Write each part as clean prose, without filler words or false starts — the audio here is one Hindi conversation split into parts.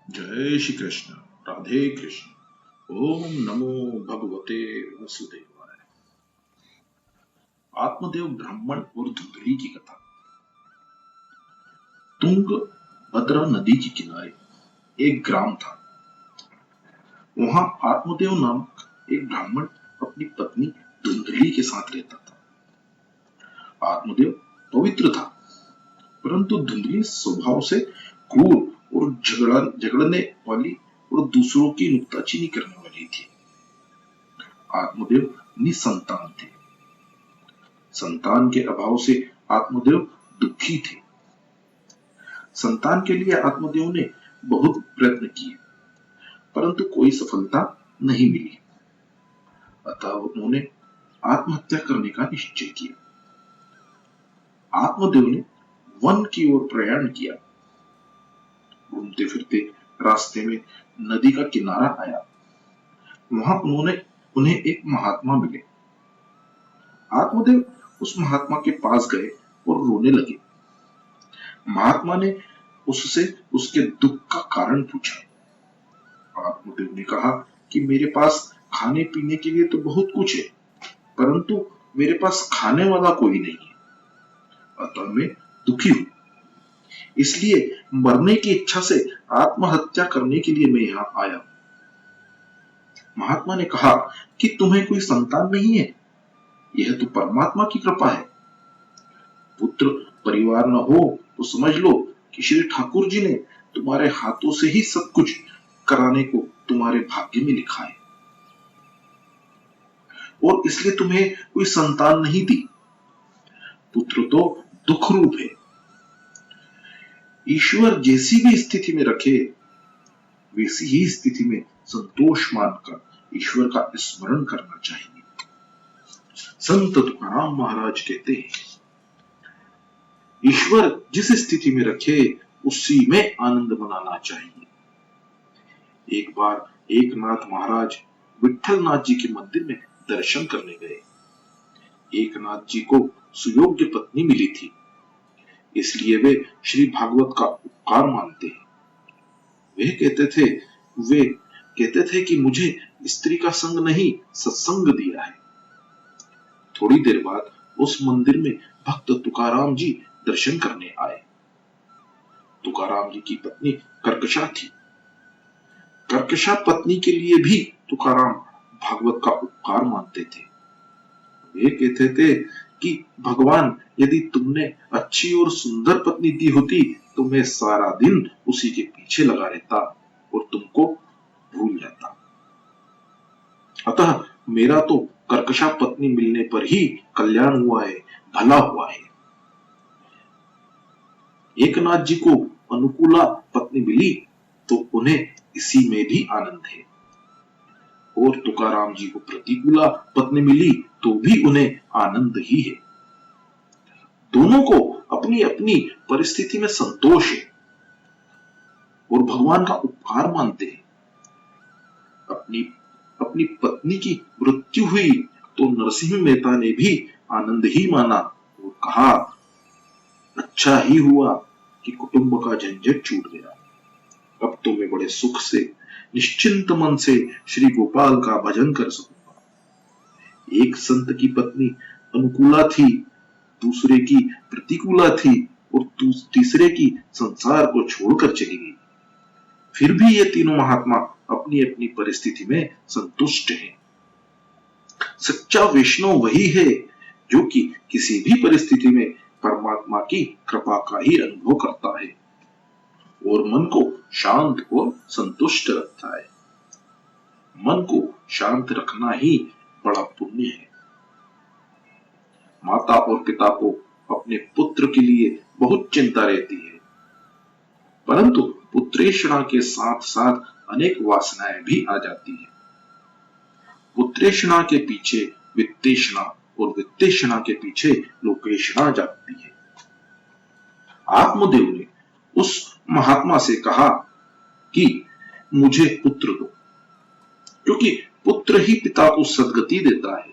जय श्री कृष्ण। राधे कृष्ण। ओम नमो भगवते वसुदेवाय। आत्मदेव ब्राह्मण और धुंधली की कथा। तुंग भद्रा नदी के किनारे एक ग्राम था। वहां आत्मदेव नामक एक ब्राह्मण अपनी पत्नी धुंधली के साथ रहता था। आत्मदेव पवित्र था, परंतु धुंधली स्वभाव से क्रूर और झगड़ने वाली और दूसरों की नुक्ताचीनी करने वाली थी। आत्मदेव निसंतान थे। संतान के अभाव से आत्मदेव दुखी थे। संतान के लिए आत्मदेव ने बहुत प्रयत्न किए, परंतु कोई सफलता नहीं मिली। अतः उन्होंने आत्महत्या करने का निश्चय किया। आत्मदेव ने वन की ओर प्रयाण किया। घूमते फिरते रास्ते में नदी का किनारा आया। वहां उन्हें एक महात्मा मिले। आत्मदेव उस महात्मा के पास गए और रोने लगे। महात्मा ने उससे उसके दुख का कारण पूछा। आत्मदेव ने कहा कि मेरे पास खाने पीने के लिए तो बहुत कुछ है, परंतु मेरे पास खाने वाला कोई नहीं है। अतः मैं दुखी हूं। इसलिए मरने की इच्छा से आत्महत्या करने के लिए मैं यहाँ आया। महात्मा ने कहा कि तुम्हें कोई संतान नहीं है, यह तो परमात्मा की कृपा है। पुत्र परिवार न हो तो समझ लो कि श्री ठाकुर जी ने तुम्हारे हाथों से ही सब कुछ कराने को तुम्हारे भाग्य में लिखा है, और इसलिए तुम्हें कोई संतान नहीं दी। पुत्र तो दुख रूप है। ईश्वर जैसी भी स्थिति में रखे, वैसी ही स्थिति में संतोष मानकर ईश्वर का स्मरण करना चाहिए। संत तुकाराम महाराज कहते हैं, ईश्वर जिस स्थिति में रखे उसी में आनंद मनाना चाहिए। एक बार एक नाथ महाराज विठल नाथ जी के मंदिर में दर्शन करने गए। एक नाथ जी को सुयोग्य पत्नी मिली थी, इसलिए वे श्री भागवत का उपकार मानते हैं। वे कहते थे कि मुझे स्त्री का संग नहीं सत्संग दिया है। थोड़ी देर बाद उस मंदिर में भक्त तुकाराम जी दर्शन करने आए। तुकाराम जी की पत्नी कर्कशा थी। कर्कशा पत्नी के लिए भी तुकाराम भागवत का उपकार मानते थे। वे कहते थे कि भगवान, यदि तुमने अच्छी और सुंदर पत्नी दी होती तो मैं सारा दिन उसी के पीछे लगा रहता और तुमको भूल जाता। अतः मेरा तो कर्कशा पत्नी मिलने पर ही कल्याण हुआ है, भला हुआ है। एकनाथ जी को अनुकूला पत्नी मिली तो उन्हें इसी में भी आनंद है, और तुकाराम जी को प्रतिकूला पत्नी मिली तो भी उन्हें आनंद ही है। दोनों को अपनी अपनी परिस्थिति में संतोष है और भगवान का उपकार मानते हैं। अपनी पत्नी की मृत्यु हुई तो नरसिंह मेहता ने भी आनंद ही माना और कहा, अच्छा ही हुआ कि कुटुंब का झंझट छूट गया। अब तो मैं बड़े सुख से निश्चिंत मन से श्री गोपाल का भजन कर सकूंगा। एक संत की पत्नी अनुकूला थी, दूसरे की प्रतिकूला थी और तीसरे की संसार को छोड़कर चली गई। फिर भी ये तीनों महात्मा अपनी अपनी परिस्थिति में संतुष्ट हैं। सच्चा वैष्णव वही है जो कि किसी भी परिस्थिति में परमात्मा की कृपा का ही अनुभव करता है और मन को शांत और संतुष्ट रखता है। मन को शांत रखना ही बड़ा पुण्य है। माता और पिता को अपने पुत्र के लिए बहुत चिंता रहती है, परंतु पुत्रेषणा के साथ साथ अनेक वासनाएं भी आ जाती है। पुत्रेषणा के पीछे वित्तेषणा और वित्तेषणा के पीछे लोकेषणा जाती है। आत्मदेव ने उस महात्मा से कहा कि मुझे पुत्र दो, क्योंकि पुत्र ही पिता को सद्गति देता है।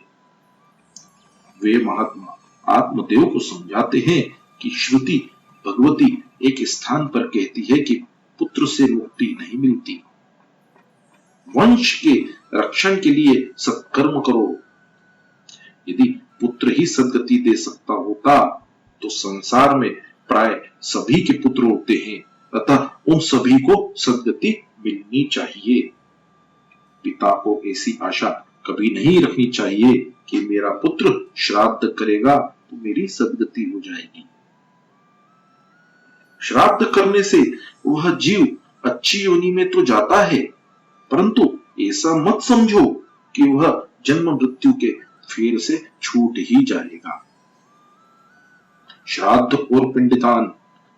वे महात्मा आत्मदेव को समझाते हैं कि श्रुति भगवती एक स्थान पर कहती है कि पुत्र से मुक्ति नहीं मिलती। वंश के रक्षण के लिए सत्कर्म करो। यदि पुत्र ही सद्गति दे सकता होता तो संसार में प्राय सभी के पुत्र होते हैं, अतः उन सभी को सद्गति मिलनी चाहिए। पिता को ऐसी आशा कभी नहीं रखनी चाहिए कि मेरा पुत्र श्राद्ध करेगा तो मेरी सद्गति हो जाएगी। श्राद्ध करने से वह जीव अच्छी योनि में तो जाता है, परंतु ऐसा मत समझो कि वह जन्म मृत्यु के फेर से छूट ही जाएगा। श्राद्ध और पिंडदान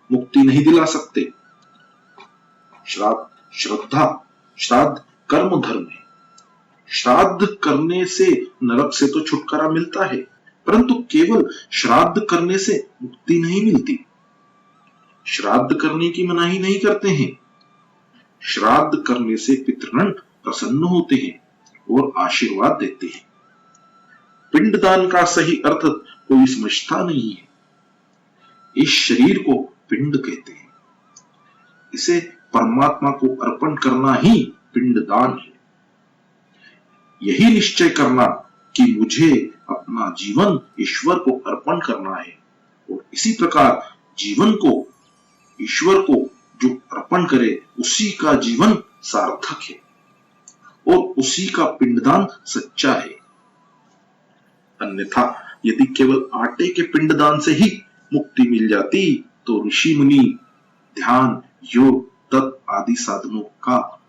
मुक्ति नहीं दिला सकते। श्राद्ध कर्म धर्म है। श्राद्ध करने से नरक से तो छुटकारा मिलता है, परंतु केवल श्राद्ध करने से मुक्ति नहीं मिलती। श्राद्ध करने की मनाही नहीं करते हैं। श्राद्ध करने से पितृगण प्रसन्न होते हैं और आशीर्वाद देते हैं। पिंडदान का सही अर्थ कोई समझता नहीं है। इस शरीर को पिंड कहते हैं। इसे परमात्मा को अर्पण करना ही पिंडदान है। यही निश्चय करना कि मुझे अपना जीवन ईश्वर को अर्पण करना है, और इसी प्रकार जीवन को ईश्वर को जो अर्पण करे उसी का जीवन सार्थक है और उसी का पिंडदान सच्चा है। अन्यथा यदि केवल आटे के पिंडदान से ही मुक्ति मिल जाती तो ऋषि मुनि ध्यान, योग, तप आदि साधनों का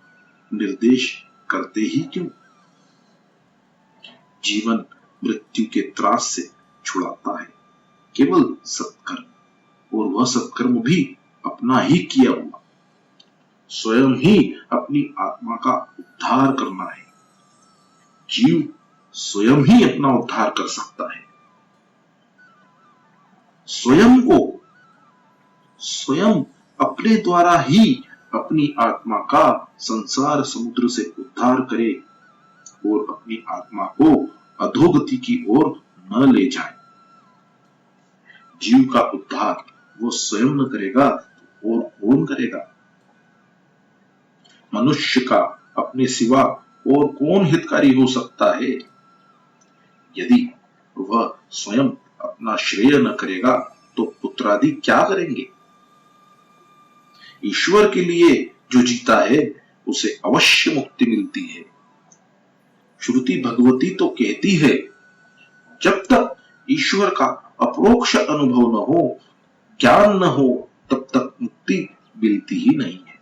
निर्देश करते ही क्यों? जीवन मृत्यु के त्रास से छुड़ाता है केवल सत्कर्म, और वह सत्कर्म भी अपना ही किया हुआ। स्वयं ही अपनी आत्मा का उद्धार करना है। जीव स्वयं ही अपना उद्धार कर सकता है। स्वयं अपने द्वारा ही अपनी आत्मा का संसार समुद्र से उद्धार करे और अपनी आत्मा को अधोगति की ओर न ले जाए। जीव का उद्धार वो स्वयं न करेगा और कौन करेगा? मनुष्य का अपने सिवा और कौन हितकारी हो सकता है? यदि वह स्वयं अपना श्रेय न करेगा तो पुत्रादि क्या करेंगे? ईश्वर के लिए जो जीता है उसे अवश्य मुक्ति मिलती है। श्रुति भगवती तो कहती है, जब तक ईश्वर का अपरोक्ष अनुभव न हो, ज्ञान न हो, तब तक मुक्ति मिलती ही नहीं है।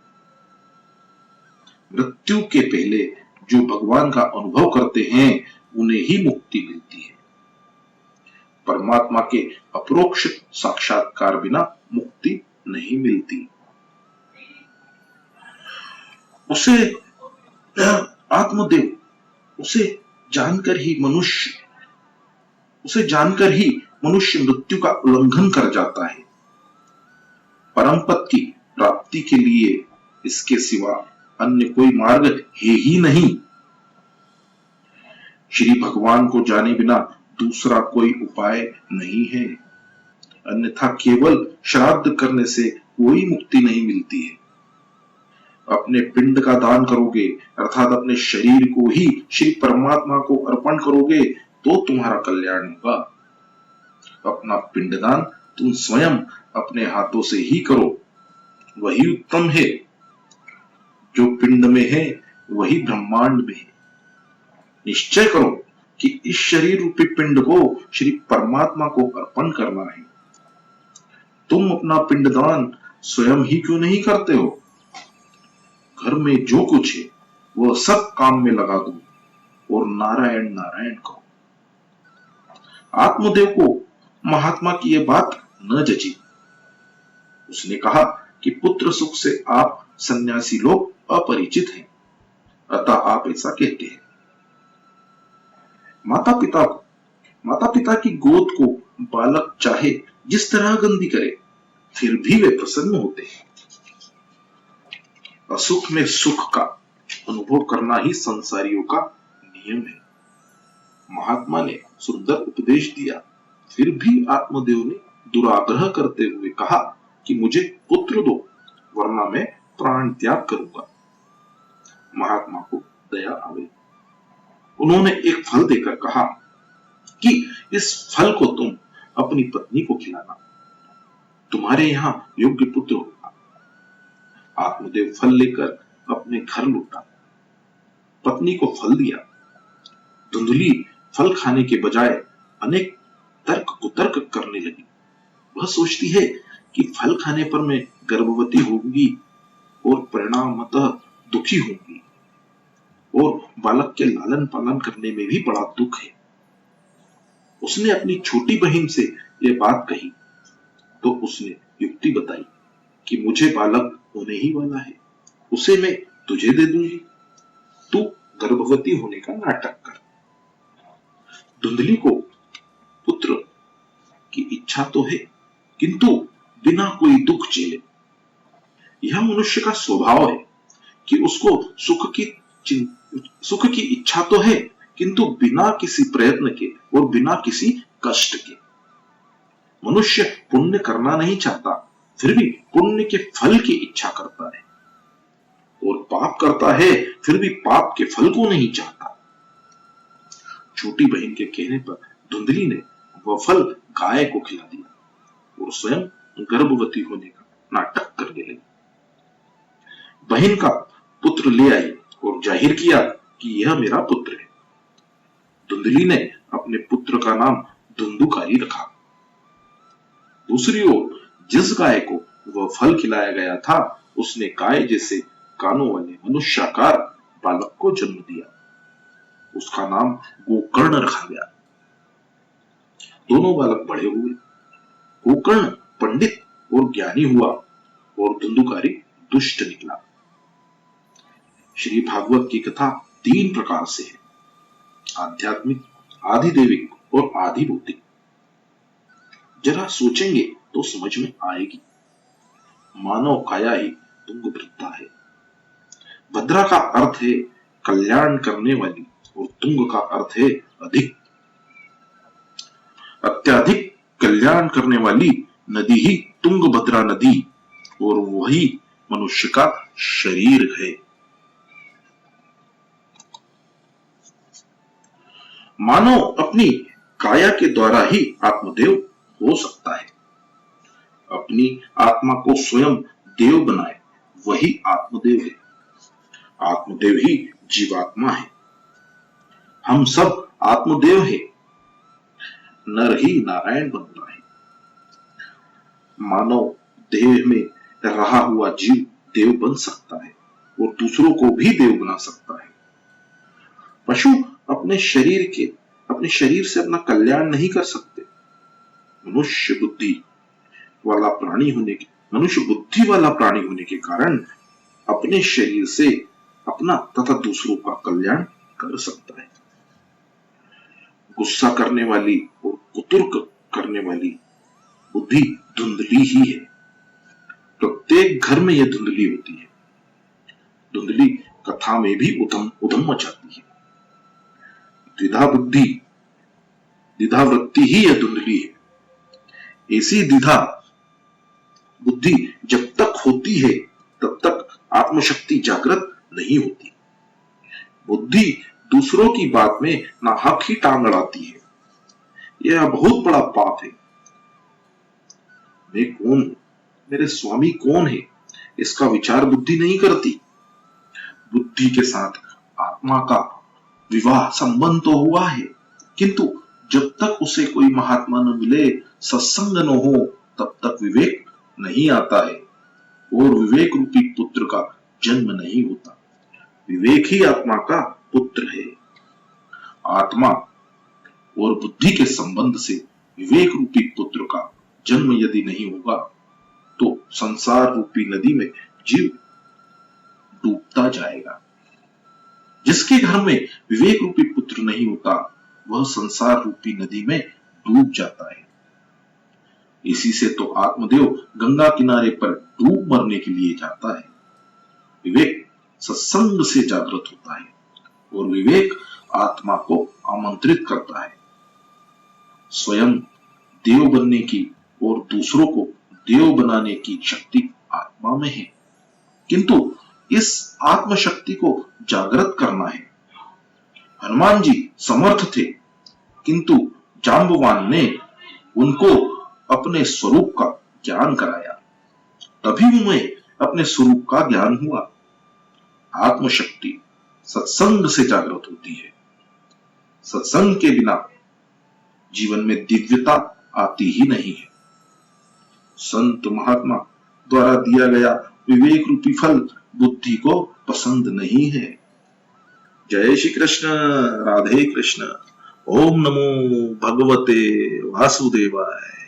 मृत्यु के पहले जो भगवान का अनुभव करते हैं उन्हें ही मुक्ति मिलती है। परमात्मा के अपरोक्ष साक्षात्कार बिना मुक्ति नहीं मिलती। उसे आत्मदेव उसे जानकर ही मनुष्य मृत्यु का उल्लंघन कर जाता है। परम पद की प्राप्ति के लिए इसके सिवा अन्य कोई मार्ग है ही नहीं। श्री भगवान को जाने बिना दूसरा कोई उपाय नहीं है, अन्यथा केवल श्राद्ध करने से कोई मुक्ति नहीं मिलती है। अपने पिंड का दान करोगे अर्थात अपने शरीर को ही श्री परमात्मा को अर्पण करोगे तो तुम्हारा कल्याण होगा। अपना पिंडदान तुम स्वयं अपने हाथों से ही करो, वही उत्तम है। जो पिंड में है वही ब्रह्मांड में है। निश्चय करो कि इस शरीर रूपी पिंड को श्री परमात्मा को अर्पण करना है। तुम अपना पिंडदान स्वयं ही क्यों नहीं करते हो? घर में जो कुछ है वह सब काम में लगा दो और नारायण नारायण कहो। आत्मदेव को महात्मा की यह बात न जची। उसने कहा कि पुत्र सुख से आप सन्यासी लोग अपरिचित हैं, अतः आप ऐसा कहते हैं। माता पिता की गोद को बालक चाहे जिस तरह गंदी करे फिर भी वे प्रसन्न होते हैं। असुख में सुख का अनुभव करना ही संसारियों का नियम है। महात्मा ने सुंदर उपदेश दिया, फिर भी आत्मदेव ने दुराग्रह करते हुए कहा कि मुझे पुत्र दो, वरना मैं प्राण त्याग करूंगा। महात्मा को दया आवे। उन्होंने एक फल देकर कहा कि इस फल को तुम अपनी पत्नी को खिलाना, तुम्हारे यहां योग्य पुत्र होगा। आत्मदेव फल लेकर अपने घर लौटा, पत्नी को फल दिया। धुंधली फल खाने के बजाय अनेक तर्क कुतर्क करने लगी। वह सोचती है कि फल खाने पर मैं गर्भवती होंगी और परिणामतः दुखी होंगी, और बालक के लालन पालन करने में भी बड़ा दुख है। उसने अपनी छोटी बहन से यह बात कही तो उसने युक्ति बताई कि मुझे बालक होने ही वाला है, उसे मैं तुझे दे दूंगी, तू गर्भवती होने का नाटक कर। धुंधली को पुत्र की इच्छा तो है, किंतु बिना कोई दुख झेले। यह मनुष्य का स्वभाव है कि उसको सुख की इच्छा तो है, किंतु बिना किसी प्रयत्न के और बिना किसी कष्ट के। मनुष्य पुण्य करना नहीं चाहता, फिर भी पुण्य के फल की इच्छा करता है, और पाप करता है फिर भी पाप के फल को नहीं चाहता। छोटी बहन के कहने पर धुंधली ने वह फल गाय को खिला दिया और स्वयं गर्भवती होने का नाटक करने लगी। बहन का पुत्र ले आई और जाहिर किया कि यह मेरा पुत्र है। धुंधली ने अपने पुत्र का नाम धुंधुकारी रखा। दूसरी ओर जिस गाय को वह फल खिलाया गया था, उसने गाय जैसे कानों वाले मनुष्याकार बालक को जन्म दिया। उसका नाम गोकर्ण रखा गया। दोनों बालक बड़े हुए। गोकर्ण पंडित और ज्ञानी हुआ और धुंधुकारी दुष्ट निकला। श्री भागवत की कथा 3 प्रकार से है: आध्यात्मिक, आधिदैविक और आधिभौतिक। जरा सोचेंगे तो समझ में आएगी। मानव काया ही तुंग भद्रा है। भद्रा का अर्थ है कल्याण करने वाली और तुंग का अर्थ है अधिक। अत्यधिक कल्याण करने वाली नदी ही तुंगभद्रा नदी और वही मनुष्य का शरीर है। मानव अपनी काया के द्वारा ही आत्मदेव हो सकता है। अपनी आत्मा को स्वयं देव बनाए, वही आत्मदेव है। आत्मदेव ही जीवात्मा है। हम सब आत्मदेव है। नर ही नारायण बनता है। मानव देह में रहा हुआ जीव देव बन सकता है और दूसरों को भी देव बना सकता है। पशु अपने शरीर से अपना कल्याण नहीं कर सकते। मनुष्य बुद्धि वाला प्राणी होने के कारण अपने शरीर से अपना तथा दूसरों का कल्याण कर सकता है। गुस्सा करने वाली और कुतर्क करने वाली बुद्धि धुंधली ही है। प्रत्येक घर में यह धुंधली होती है। धुंधली कथा में भी उधम मचाती है। द्विधा वृत्ति ही यह धुंधली है। ऐसी द्विधा बुद्धि जब तक होती है तब तक आत्मशक्ति जागृत नहीं होती। बुद्धि दूसरों की बात में नाहक ही टांग अड़ाती है। यह बहुत बड़ा पाप है। मैं कौन हूं, मेरे स्वामी कौन है, इसका विचार बुद्धि नहीं करती। बुद्धि के साथ आत्मा का विवाह संबंध तो हुआ है, किंतु जब तक उसे कोई महात्मा न मिले, सत्संग न हो, तब तक विवेक नहीं आता है और विवेक रूपी पुत्र का जन्म नहीं होता। विवेक ही आत्मा का पुत्र है। आत्मा और बुद्धि के संबंध से विवेक रूपी पुत्र का जन्म यदि नहीं होगा तो संसार रूपी नदी में जीव डूबता जाएगा। जिसके घर में विवेक रूपी पुत्र नहीं होता, वह संसार रूपी नदी में डूब जाता है। इसी से तो आत्मदेव गंगा किनारे पर डूब मरने के लिए जाता है। विवेक सत्संग से जागृत होता है और विवेक आत्मा को आमंत्रित करता है। स्वयं देव बनने की और दूसरों को देव बनाने की शक्ति आत्मा में है, किंतु इस आत्मशक्ति को जागृत करना है। हनुमान जी समर्थ थे, किंतु जाम्बवान ने उनको अपने स्वरूप का ज्ञान कराया, तभी उन्हें अपने स्वरूप का ज्ञान हुआ। आत्मशक्ति सत्संग से जागृत होती है। सत्संग के बिना जीवन में दिव्यता आती ही नहीं है। संत महात्मा द्वारा दिया गया विवेक रूपी फल बुद्धि को पसंद नहीं है। जय श्री कृष्ण, राधे कृष्ण। ओम नमो भगवते वासुदेवाय।